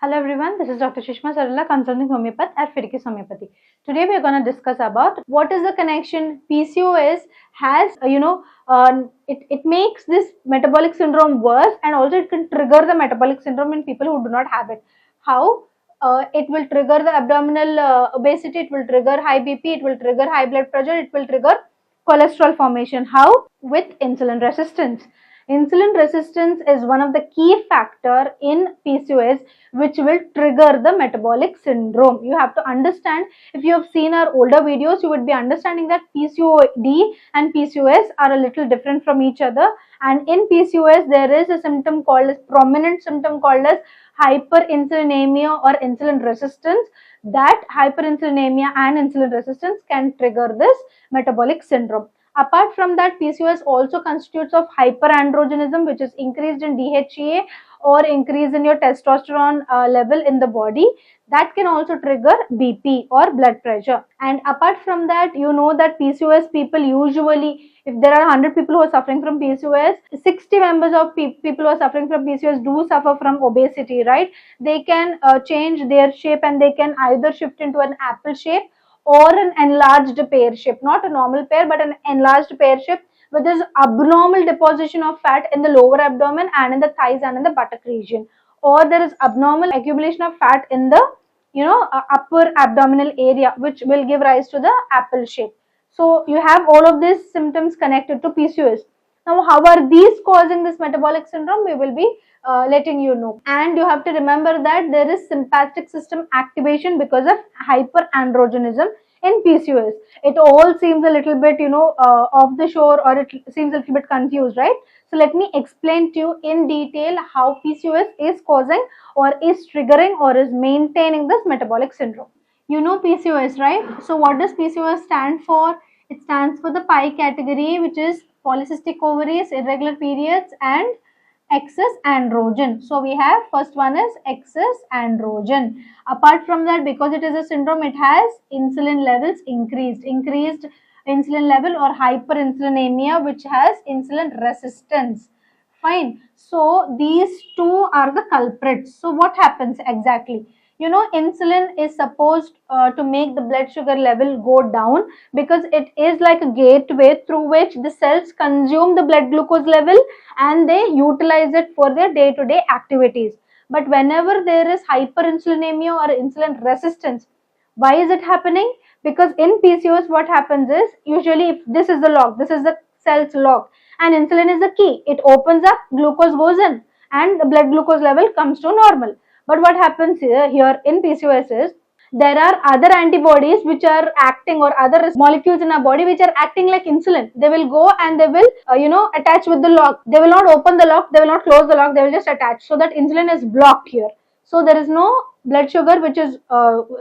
Hello everyone, this is Dr. Shishma Sarala, consulting homeopath at Fidicus Homeopathy. Today we are going to discuss about what is the connection PCOS has, it makes this metabolic syndrome worse, and also it can trigger the metabolic syndrome in people who do not have it. How? It will trigger the abdominal obesity, it will trigger high BP, it will trigger high blood pressure, it will trigger cholesterol formation. How? With insulin resistance. Insulin resistance is one of the key factor in PCOS which will trigger the metabolic syndrome. You have to understand, if you have seen our older videos, you would be understanding that PCOD and PCOS are a little different from each other, and in PCOS there is a symptom called as prominent symptom called as hyperinsulinemia or insulin resistance. That hyperinsulinemia and insulin resistance can trigger this metabolic syndrome. Apart from that, PCOS also constitutes of hyperandrogenism, which is increased in DHEA or increase in your testosterone level in the body. That can also trigger BP or blood pressure. And apart from that, you know that PCOS people usually, if there are 100 people who are suffering from PCOS, 60 members of people who are suffering from PCOS do suffer from obesity, right? They can change their shape, and they can either shift into an apple shape or an enlarged pear shape, not a normal pear but an enlarged pear shape, with this abnormal deposition of fat in the lower abdomen and in the thighs and in the buttock region, or there is abnormal accumulation of fat in the upper abdominal area, which will give rise to the apple shape. So you have all of these symptoms connected to PCOS. Now, how are these causing this metabolic syndrome? We will be letting you know. And you have to remember that there is sympathetic system activation because of hyperandrogenism in PCOS. It all seems a little bit, off the shore, or it seems a little bit confused, right? So let me explain to you in detail how PCOS is causing or is triggering or is maintaining this metabolic syndrome. You know PCOS, right? So what does PCOS stand for? It stands for the pie category, which is polycystic ovaries, irregular periods, and excess androgen. So we have first one is excess androgen. Apart from that, because it is a syndrome, it has insulin levels increased insulin level or hyperinsulinemia, which has insulin resistance. Fine. So these two are the culprits. So what happens exactly? Insulin is supposed to make the blood sugar level go down, because it is like a gateway through which the cells consume the blood glucose level and they utilize it for their day-to-day activities. But whenever there is hyperinsulinemia or insulin resistance, why is it happening? Because in PCOS, what happens is, usually if this is the lock, this is the cell's lock, and insulin is the key. It opens up, glucose goes in, and the blood glucose level comes to normal. But what happens here in PCOS is, there are other antibodies which are acting, or other molecules in our body which are acting like insulin. They will go and they will, attach with the lock. They will not open the lock, they will not close the lock, they will just attach. So that insulin is blocked here. So there is no blood sugar which is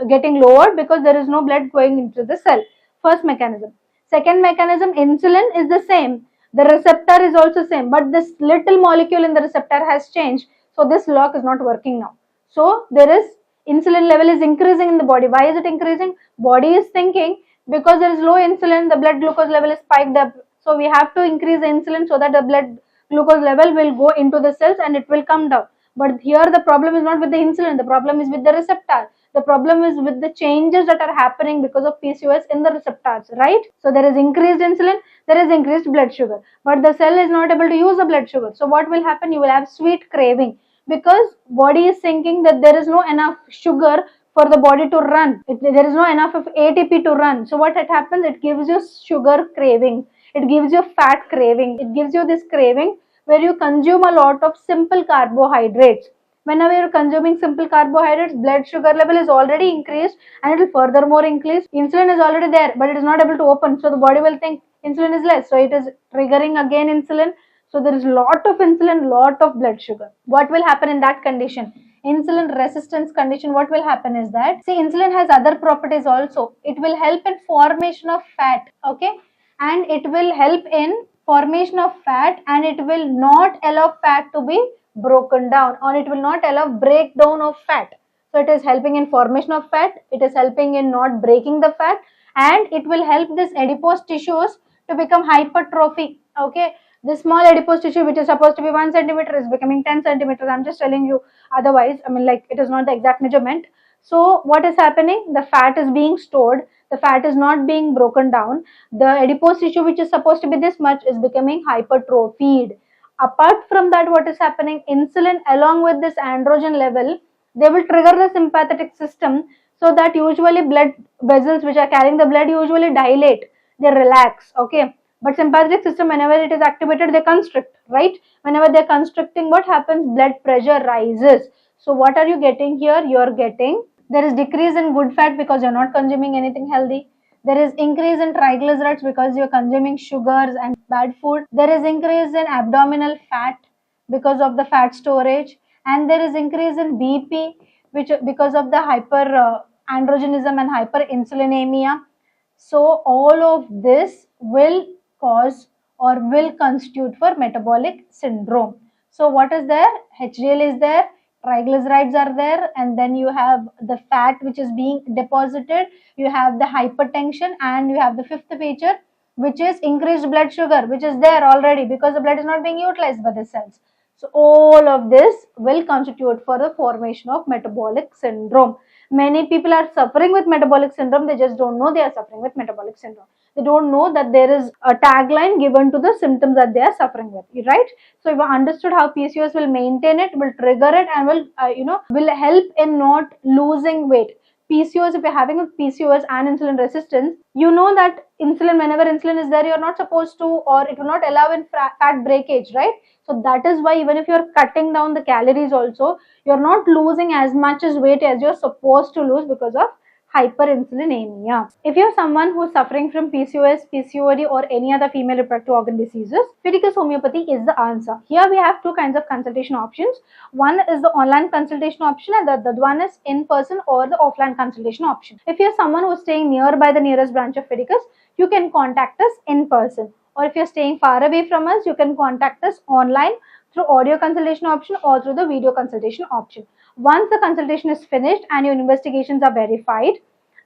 getting lowered, because there is no blood going into the cell. First mechanism. Second mechanism, insulin is the same. The receptor is also same, but this little molecule in the receptor has changed. So this lock is not working now. So there is insulin level is increasing in the body. Why is it increasing? Body is thinking, because there is low insulin, the blood glucose level is spiked up. So we have to increase the insulin so that the blood glucose level will go into the cells and it will come down. But here the problem is not with the insulin, the problem is with the receptor. The problem is with the changes that are happening because of PCOS in the receptors, right? So there is increased insulin, there is increased blood sugar, but the cell is not able to use the blood sugar. So what will happen? You will have sweet craving, because body is thinking that there is no enough sugar for the body to run. There is no enough of ATP to run. So what it happens? It gives you sugar craving. It gives you fat craving. It gives you this craving where you consume a lot of simple carbohydrates. Whenever you're consuming simple carbohydrates, blood sugar level is already increased, and it will furthermore increase. Insulin is already there, but it is not able to open. So the body will think insulin is less. So it is triggering again insulin. So there is lot of insulin, lot of blood sugar. What will happen in that condition? Insulin resistance condition, what will happen is that, see, insulin has other properties also. It will help in formation of fat, okay? And it will help in formation of fat, and it will not allow fat to be broken down, or it will not allow breakdown of fat. So it is helping in formation of fat, it is helping in not breaking the fat, and it will help this adipose tissues to become hypertrophy, okay? This small adipose tissue, which is supposed to be 1 centimeter, is becoming 10 centimeters. I'm just telling you, otherwise, I mean, like, it is not the exact measurement. So what is happening? The fat is being stored. The fat is not being broken down. The adipose tissue, which is supposed to be this much, is becoming hypertrophied. Apart from that, what is happening? Insulin, along with this androgen level, they will trigger the sympathetic system, so that usually blood vessels which are carrying the blood usually dilate, they relax, okay. But sympathetic system, whenever it is activated, they constrict, right? Whenever they are constricting, what happens? Blood pressure rises. So what are you getting here? You are getting, there is decrease in good fat because you're not consuming anything healthy. There is increase in triglycerides because you're consuming sugars and bad food. There is increase in abdominal fat because of the fat storage, and there is increase in BP, which because of the hyper androgenism and hyperinsulinemia. So all of this will cause or will constitute for metabolic syndrome. So what is there? HDL is there, triglycerides are there, and then you have the fat which is being deposited, you have the hypertension, and you have the fifth feature, which is increased blood sugar, which is there already because the blood is not being utilized by the cells. So all of this will constitute for the formation of metabolic syndrome. Many people are suffering with metabolic syndrome, they just don't know they are suffering with metabolic syndrome. They don't know that there is a tagline given to the symptoms that they are suffering with, right? So if you understood how PCOS will maintain it, will trigger it, and will help in not losing weight. PCOS, if you're having a PCOS and insulin resistance, you know that insulin, whenever insulin is there, you're not supposed to, or it will not allow in fat breakage, right? So that is why even if you're cutting down the calories also, you're not losing as much as weight as you're supposed to lose because of hyperinsulinemia. If you're someone who's suffering from PCOS, PCOD, or any other female reproductive organ diseases, Fidicus Homeopathy is the answer. Here we have two kinds of consultation options. One is the online consultation option, and the other one is in-person or the offline consultation option. If you're someone who's staying nearby the nearest branch of Fidicus, you can contact us in person. Or if you're staying far away from us, you can contact us online through audio consultation option or through the video consultation option. Once the consultation is finished and your investigations are verified,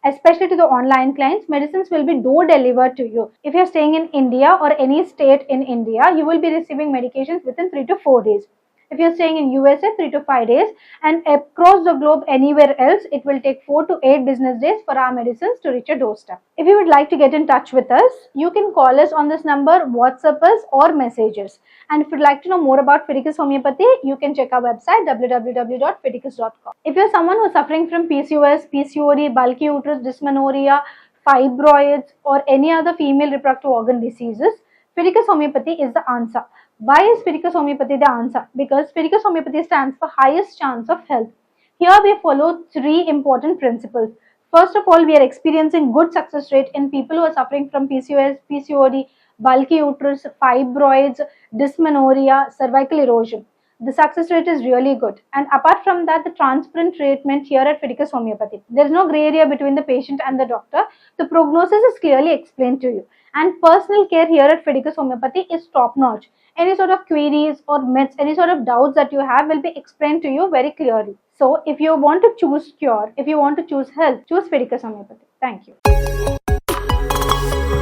especially to the online clients, medicines will be door delivered to you. If you're staying in India or any state in India, you will be receiving medications within 3 to 4 days. If you're staying in USA, 3 to 5 days, and across the globe anywhere else, it will take 4 to 8 business days for our medicines to reach your doorstep. If you would like to get in touch with us, you can call us on this number, WhatsApp us, or message us. And if you'd like to know more about Fidicus Homeopathy, you can check our website www.fidicus.com. If you're someone who's suffering from PCOS, PCOD, bulky uterus, dysmenorrhea, fibroids, or any other female reproductive organ diseases, Fidicus Homeopathy is the answer. Why is Fidicus Homeopathy the answer? Because Fidicus Homeopathy stands for highest chance of health. Here we follow 3 important principles. First of all, we are experiencing good success rate in people who are suffering from PCOS, PCOD, bulky uterus, fibroids, dysmenorrhea, cervical erosion. The success rate is really good. And apart from that, the transparent treatment here at Fidicus Homeopathy. There is no grey area between the patient and the doctor. The prognosis is clearly explained to you. And personal care here at Fidicus Homeopathy is top notch. Any sort of queries or myths, any sort of doubts that you have will be explained to you very clearly. So if you want to choose cure, if you want to choose health, choose Fidicus Homeopathy. Thank you.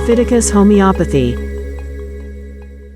Fidicus Homeopathy.